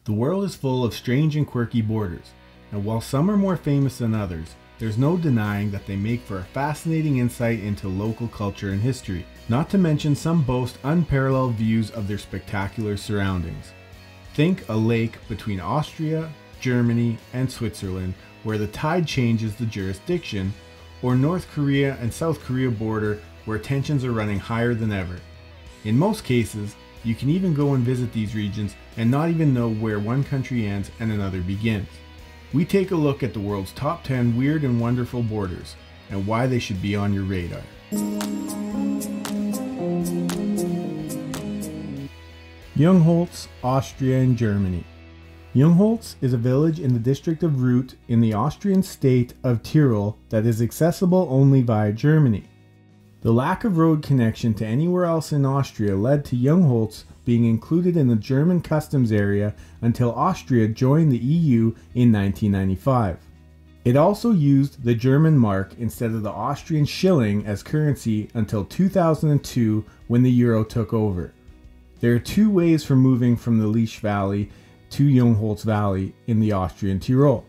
The world is full of strange and quirky borders, and while some are more famous than others, there's no denying that they make for a fascinating insight into local culture and history. Not to mention some boast unparalleled views of their spectacular surroundings. Think a lake between Austria, Germany, and Switzerland where the tide changes the jurisdiction, or North Korea and South Korea border where tensions are running higher than ever. In most cases, you can even go and visit these regions and not even know where one country ends and another begins. We take a look at the world's top 10 weird and wonderful borders and why they should be on your radar. Jungholz, Austria and Germany. Jungholz is a village in the district of Reuth in the Austrian state of Tyrol that is accessible only via Germany. The lack of road connection to anywhere else in Austria led to Jungholz being included in the German customs area until Austria joined the EU in 1995. It also used the German mark instead of the Austrian schilling as currency until 2002 when the euro took over. There are two ways for moving from the Lisch Valley to Jungholz Valley in the Austrian Tyrol.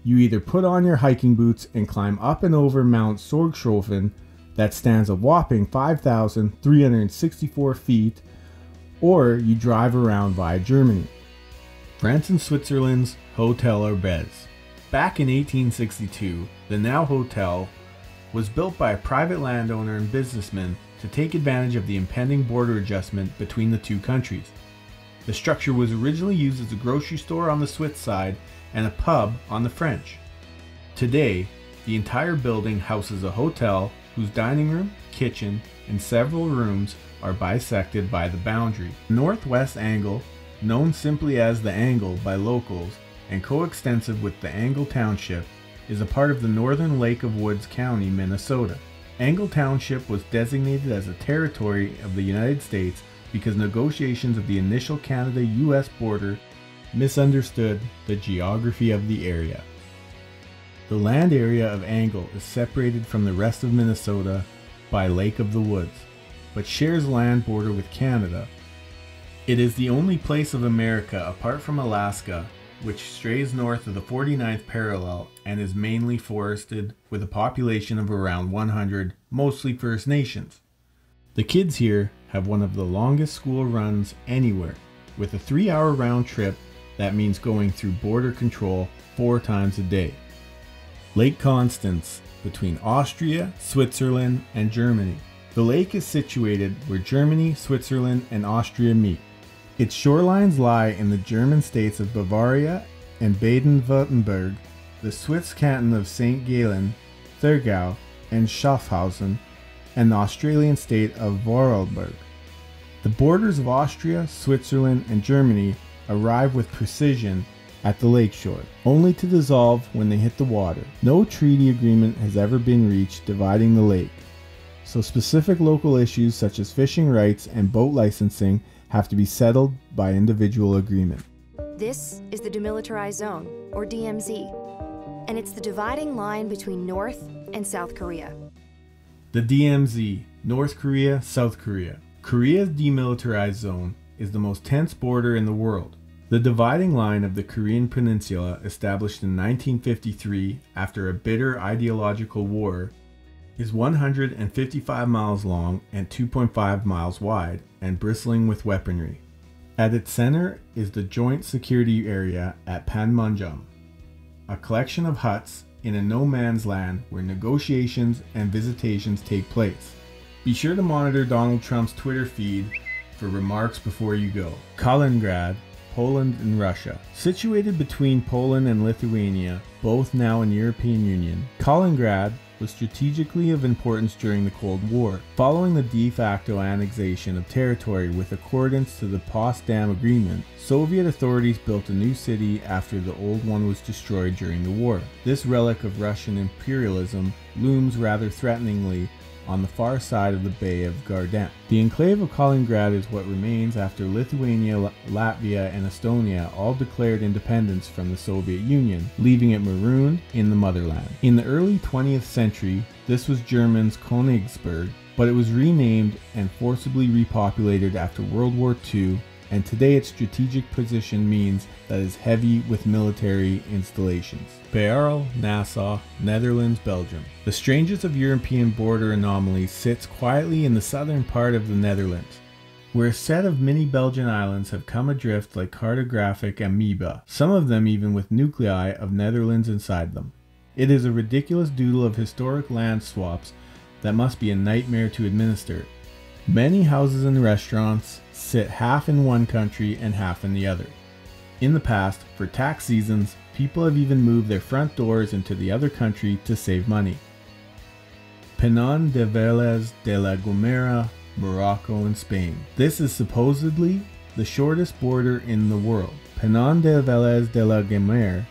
You either put on your hiking boots and climb up and over Mount Sorgshofen that stands a whopping 5,364 feet, or you drive around via Germany. France and Switzerland's Hotel Orbez. Back in 1862, the now hotel was built by a private landowner and businessman to take advantage of the impending border adjustment between the two countries. The structure was originally used as a grocery store on the Swiss side and a pub on the French. Today, the entire building houses a hotel whose dining room, kitchen, and several rooms are bisected by the boundary. The northwest angle, known simply as the Angle by locals and coextensive with the Angle Township, is a part of the northern Lake of Woods County, Minnesota. Angle Township was designated as a territory of the United States because negotiations of the initial Canada-US border misunderstood the geography of the area. The land area of Angle is separated from the rest of Minnesota by Lake of the Woods, but shares land border with Canada. It is the only place of America apart from Alaska which strays north of the 49th parallel and is mainly forested with a population of around 100, mostly First Nations. The kids here have one of the longest school runs anywhere, with a 3-hour round trip that means going through border control 4 times a day. Lake Constance, between Austria, Switzerland, and Germany. The lake is situated where Germany, Switzerland, and Austria meet. Its shorelines lie in the German states of Bavaria and Baden-Württemberg, the Swiss canton of St. Gallen, Thurgau, and Schaffhausen, and the Australian state of Vorarlberg. The borders of Austria, Switzerland, and Germany arrive with precision at the lakeshore, only to dissolve when they hit the water. No treaty agreement has ever been reached dividing the lake, so specific local issues such as fishing rights and boat licensing have to be settled by individual agreement. This is the Demilitarized Zone, or DMZ, and it's the dividing line between North and South Korea. The DMZ, North Korea, South Korea. Korea's demilitarized zone is the most tense border in the world. The dividing line of the Korean Peninsula, established in 1953 after a bitter ideological war, is 155 miles long and 2.5 miles wide and bristling with weaponry. At its center is the Joint Security Area at Panmunjom, a collection of huts in a no man's land where negotiations and visitations take place. Be sure to monitor Donald Trump's Twitter feed for remarks before you go. Kalingrad, Poland and Russia. Situated between Poland and Lithuania, both now in European Union, Kalingrad was strategically of importance during the Cold War. Following the de facto annexation of territory with accordance to the Potsdam Agreement, Soviet authorities built a new city after the old one was destroyed during the war. This relic of Russian imperialism looms rather threateningly on the far side of the Bay of Garden. The enclave of Kalingrad is what remains after Lithuania, Latvia, and Estonia all declared independence from the Soviet Union, leaving it marooned in the motherland. In the early 20th century, this was Germany's Königsberg, but it was renamed and forcibly repopulated after World War II and today its strategic position means that it is heavy with military installations. Beryl, Nassau, Netherlands, Belgium. The strangest of European border anomalies sits quietly in the southern part of the Netherlands, where a set of mini Belgian islands have come adrift like cartographic amoeba, some of them even with nuclei of Netherlands inside them. It is a ridiculous doodle of historic land swaps that must be a nightmare to administer. Many houses and restaurants sit half in one country and half in the other. In the past, for tax seasons, people have even moved their front doors into the other country to save money. Peñón de Vélez de la Gomera, Morocco and Spain. This is supposedly the shortest border in the world. Peñón de Vélez de la Gomera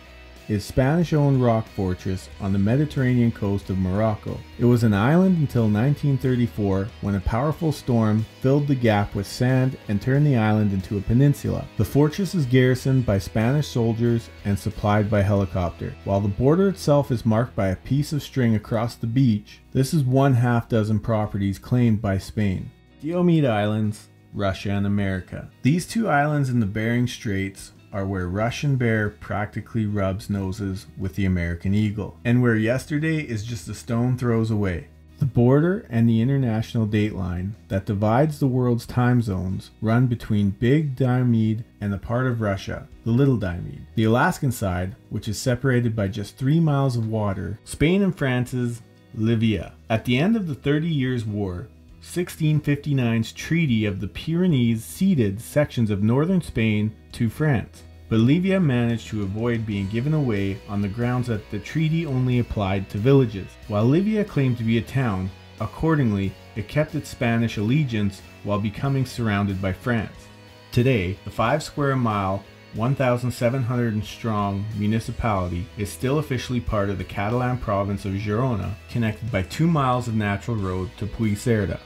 is Spanish-owned rock fortress on the Mediterranean coast of Morocco. It was an island until 1934 when a powerful storm filled the gap with sand and turned the island into a peninsula. The fortress is garrisoned by Spanish soldiers and supplied by helicopter. While the border itself is marked by a piece of string across the beach, this is 1/2 dozen properties claimed by Spain. Diomede Islands, Russia and America. These two islands in the Bering Straits are where Russian bear practically rubs noses with the American eagle, and where yesterday is just a stone throws away. The border and the international dateline that divides the world's time zones run between Big Diomede and the part of Russia, the Little Diomede. The Alaskan side, which is separated by just 3 miles of water, Spain and France's Livia. At the end of the 30 Years' War, 1659's Treaty of the Pyrenees ceded sections of northern Spain to France, but Livia managed to avoid being given away on the grounds that the treaty only applied to villages. While Livia claimed to be a town, accordingly, it kept its Spanish allegiance while becoming surrounded by France. Today, the 5 square mile, 1,700 strong municipality is still officially part of the Catalan province of Girona, connected by 2 miles of natural road to Puigcerdà.